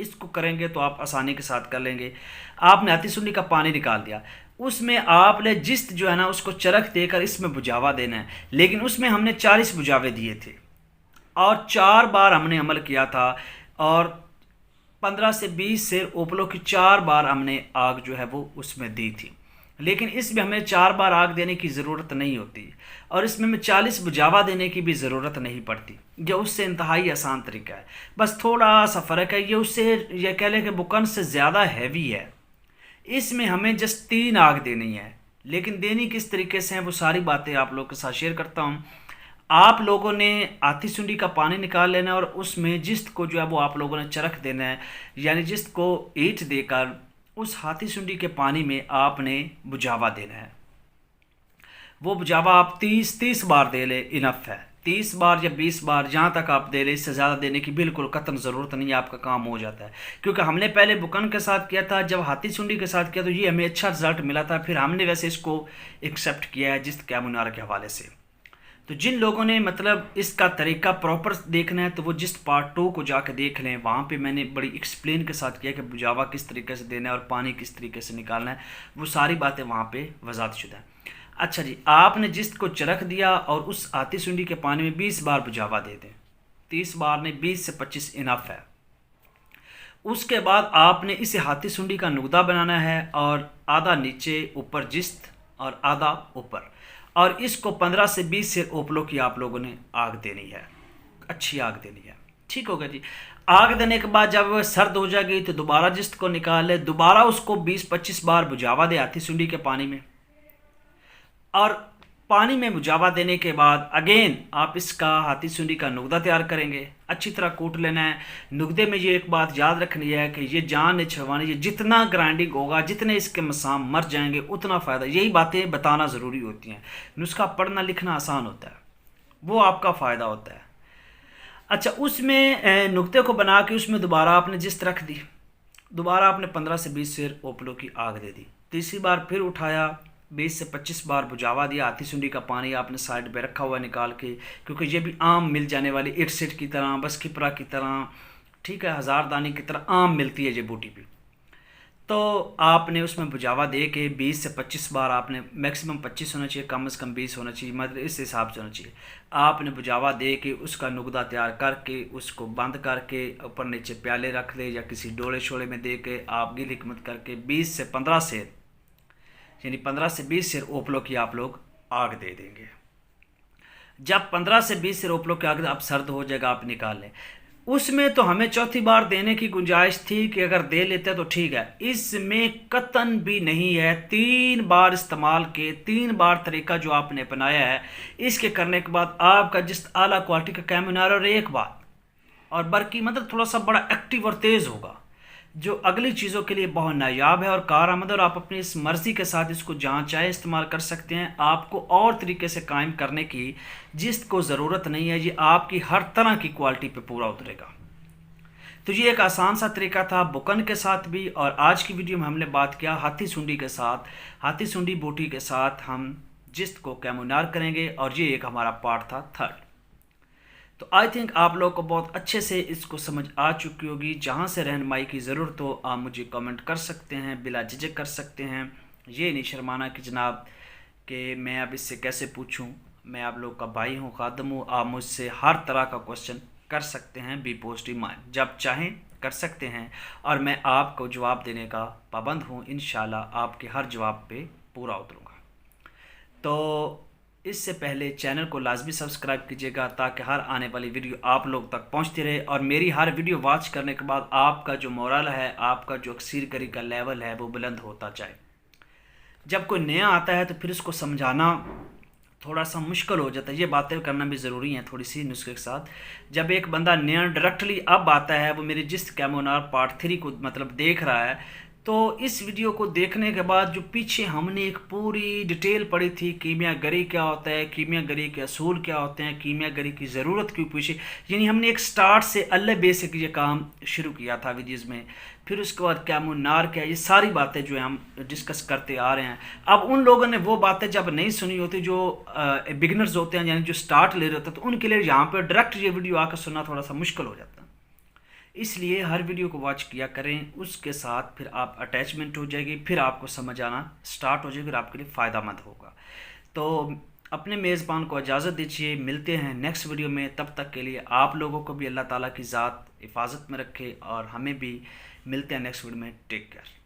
اس کو کریں گے تو آپ آسانی کے ساتھ کر لیں گے۔ آپ نے ہاتھی سنڈی کا پانی نکال دیا، اس میں آپ نے جست جو ہے نا اس کو چرخ دے کر اس میں بجاوا دینا ہے، لیکن اس میں ہم نے 40 بجاوے دیے تھے اور 4 بار ہم نے عمل کیا تھا، اور 15 سے 20 سیر اوپلوں کی 4 بار ہم نے آگ جو ہے وہ اس میں دی تھی، لیکن اس میں ہمیں 4 بار آگ دینے کی ضرورت نہیں ہوتی، اور اس میں ہمیں 40 بجاوا دینے کی بھی ضرورت نہیں پڑتی۔ یہ اس سے انتہائی آسان طریقہ ہے، بس تھوڑا سا فرق ہے، یہ اس سے یہ کہہ لیں کہ بکن سے زیادہ ہیوی ہے۔ اس میں ہمیں جسٹ 3 آگ دینی ہے، لیکن دینی کس طریقے سے ہیں وہ ساری باتیں آپ لوگوں کے ساتھ شیئر کرتا ہوں۔ آپ لوگوں نے ہاتھی سنڈی کا پانی نکال لینا ہے، اور اس میں جست کو جو ہے وہ آپ لوگوں نے چرخ دینا ہے، یعنی جست کو اینٹ دے کر اس ہاتھی سنڈی کے پانی میں آپ نے بجاوا دینا ہے۔ وہ بجاوا آپ 30 بار دے لیں، انف ہے۔ 30 بار یا 20 بار جہاں تک آپ دے لیں، اس سے زیادہ دینے کی بالکل قطعاً ضرورت نہیں ہے، آپ کا کام ہو جاتا ہے۔ کیونکہ ہم نے پہلے بکن کے ساتھ کیا تھا، جب ہاتھی سنڈی کے ساتھ کیا تو یہ ہمیں اچھا رزلٹ ملا تھا، پھر ہم نے ویسے اس کو ایکسیپٹ کیا ہے جس کیمونار کے حوالے سے۔ تو جن لوگوں نے مطلب اس کا طریقہ پراپر دیکھنا ہے تو وہ جس پارٹ 2 کو جا کے دیکھ لیں، وہاں پہ میں نے بڑی ایکسپلین کے ساتھ کیا کہ بجاوا کس طریقے سے دینا ہے اور پانی کس طریقے سے نکالنا ہے، وہ ساری باتیں وہاں پہ وضاحت شدہ ہیں۔ اچھا جی، آپ نے جست کو چرخ دیا اور اس ہاتھی سنڈی کے پانی میں 20 بار بجاوا دے دیں، 30 بار نہیں 20 سے 25 انف ہے۔ اس کے بعد آپ نے اسے ہاتھی سنڈی کا نگدہ بنانا ہے، اور آدھا نیچے اوپر جست اور آدھا اوپر، اور اس کو 15 سے 20 سے اوپلوں کی آپ لوگوں نے آگ دینی ہے، اچھی آگ دینی ہے۔ ٹھیک ہوگا جی، آگ دینے کے بعد جب وہ سرد ہو جائے گی تو دوبارہ جست کو نکال لے، دوبارہ اس کو 20-25 بار بجاوا دے ہاتھی سنڈی کے پانی میں، اور پانی میں بجاوا دینے کے بعد اگین آپ اس کا ہاتھی سنڈی کا نگدہ تیار کریں گے، اچھی طرح کوٹ لینا ہے۔ نگدے میں یہ ایک بات یاد رکھنی ہے کہ یہ جان نہیں چھڑوانی، یہ جتنا گرائنڈنگ ہوگا، جتنے اس کے مسام مر جائیں گے اتنا فائدہ، یہی باتیں بتانا ضروری ہوتی ہیں۔ نسخہ پڑھنا لکھنا آسان ہوتا ہے، وہ آپ کا فائدہ ہوتا ہے۔ اچھا، اس میں نقطے کو بنا کے اس میں دوبارہ آپ نے جست رکھ دی، دوبارہ آپ نے 15 سے 20 سیر اوپلوں کی آگ دے دی، تیسری بار پھر اٹھایا، 20 سے 25 بار بجاوا دیا، ہاتھی سنڈی کا پانی آپ نے سائڈ پہ رکھا ہوا نکال کے، کیونکہ یہ بھی عام مل جانے والی اٹ سٹ کی طرح، بس کپرا کی طرح، ٹھیک ہے، ہزار دانی کی طرح عام ملتی ہے یہ بوٹی بھی۔ تو آپ نے اس میں بجاوا دے کے 20 سے 25 بار، آپ نے میکسیمم 25 ہونا چاہیے، کم از کم 20 ہونا چاہیے، مطلب اس حساب سے ہونا چاہیے۔ آپ نے بجاوا دے کے اس کا نگدہ تیار کر کے اس کو بند کر کے اوپر نیچے پیالے رکھ لے یا کسی ڈولے شولے میں دے کے آپ گل حکمت کر کے 20 سے 15 سیر، یعنی 15 سے 20 سیر اوپلوں کی آپ لوگ آگ دے دیں گے۔ جب 15 سے 20 سیر اوپلوں کی آگ اب سرد ہو جائے گا، آپ نکال لیں۔ اس میں تو ہمیں چوتھی بار دینے کی گنجائش تھی کہ اگر دے لیتے تو ٹھیک ہے، اس میں قطعاً بھی نہیں ہے۔ 3 بار استعمال کے 3 بار طریقہ جو آپ نے اپنایا ہے، اس کے کرنے کے بعد آپ کا جس اعلیٰ کوالٹی کا کیمونار، اور ایک بات اور برقی مطلب تھوڑا سا بڑا ایکٹیو اور تیز ہوگا، جو اگلی چیزوں کے لیے بہت نایاب ہے اور کارآمد، اور آپ اپنی اس مرضی کے ساتھ اس کو جہاں چاہے استعمال کر سکتے ہیں۔ آپ کو اور طریقے سے قائم کرنے کی جس کو ضرورت نہیں ہے، یہ آپ کی ہر طرح کی کوالٹی پہ پورا اترے گا۔ تو یہ ایک آسان سا طریقہ تھا بکن کے ساتھ بھی، اور آج کی ویڈیو میں ہم نے بات کیا ہاتھی سنڈی کے ساتھ، ہاتھی سنڈی بوٹی کے ساتھ ہم جست کو کیمونار کریں گے، اور یہ ایک ہمارا پارٹ تھا 3rd۔ تو آئی تھنک آپ لوگ کو بہت اچھے سے اس کو سمجھ آ چکی ہوگی۔ جہاں سے رہنمائی کی ضرورت ہو آپ مجھے کامنٹ کر سکتے ہیں، بلا جھجک کر سکتے ہیں، یہ نہیں شرمانا کہ جناب کہ میں اب اس سے کیسے پوچھوں، میں آپ لوگ کا بھائی ہوں، خادم ہوں، آپ مجھ سے ہر طرح کا کوشچن کر سکتے ہیں، بی پازیٹیو مائنڈ، جب چاہیں کر سکتے ہیں، اور میں آپ کو جواب دینے کا پابند ہوں۔ انشاءاللہ آپ کے ہر جواب پہ پورا اتروں گا۔ تو اس سے پہلے چینل کو لازمی سبسکرائب کیجیے گا تاکہ ہر آنے والی ویڈیو آپ لوگ تک پہنچتی رہے، اور میری ہر ویڈیو واچ کرنے کے بعد آپ کا جو مورل ہے، آپ کا جو اکثیر گری کا لیول ہے وہ بلند ہوتا جائے۔ جب کوئی نیا آتا ہے تو پھر اس کو سمجھانا تھوڑا سا مشکل ہو جاتا ہے، یہ باتیں کرنا بھی ضروری ہیں تھوڑی سی نسخے کے ساتھ۔ جب ایک بندہ نیا ڈائریکٹلی اب آتا ہے، وہ میری جس کیمونار پارٹ 3 کو مطلب دیکھ رہا ہے، تو اس ویڈیو کو دیکھنے کے بعد جو پیچھے ہم نے ایک پوری ڈیٹیل پڑھی تھی، کیمیا گری کیا ہوتا ہے، کیمیا گری کے اصول کیا ہوتے ہیں، کیمیا گری کی ضرورت کیوں پیچھے، یعنی ہم نے ایک سٹارٹ سے اللہ بیسک یہ کام شروع کیا تھا ویڈیوز میں۔ پھر اس کے بعد کیمونار کیا، یہ ساری باتیں جو ہم ڈسکس کرتے آ رہے ہیں۔ اب ان لوگوں نے وہ باتیں جب نہیں سنی ہوتی، جو بگنرز ہوتے ہیں، یعنی جو سٹارٹ لے رہے ہوتے ہیں، تو ان کے لیے یہاں پہ ڈائریکٹ یہ ویڈیو آ کر سننا تھوڑا سا مشکل ہو جاتا ہے۔ اس لیے ہر ویڈیو کو واچ کیا کریں، اس کے ساتھ پھر آپ اٹیچمنٹ ہو جائے گی، پھر آپ کو سمجھ آنا سٹارٹ ہو جائے گی اور آپ کے لیے فائدہ مند ہوگا۔ تو اپنے میزبان کو اجازت دیجیے، ملتے ہیں نیکسٹ ویڈیو میں، تب تک کے لیے آپ لوگوں کو بھی اللہ تعالیٰ کی ذات حفاظت میں رکھے اور ہمیں بھی ملتے ہیں نیکسٹ ویڈیو میں۔ Take care.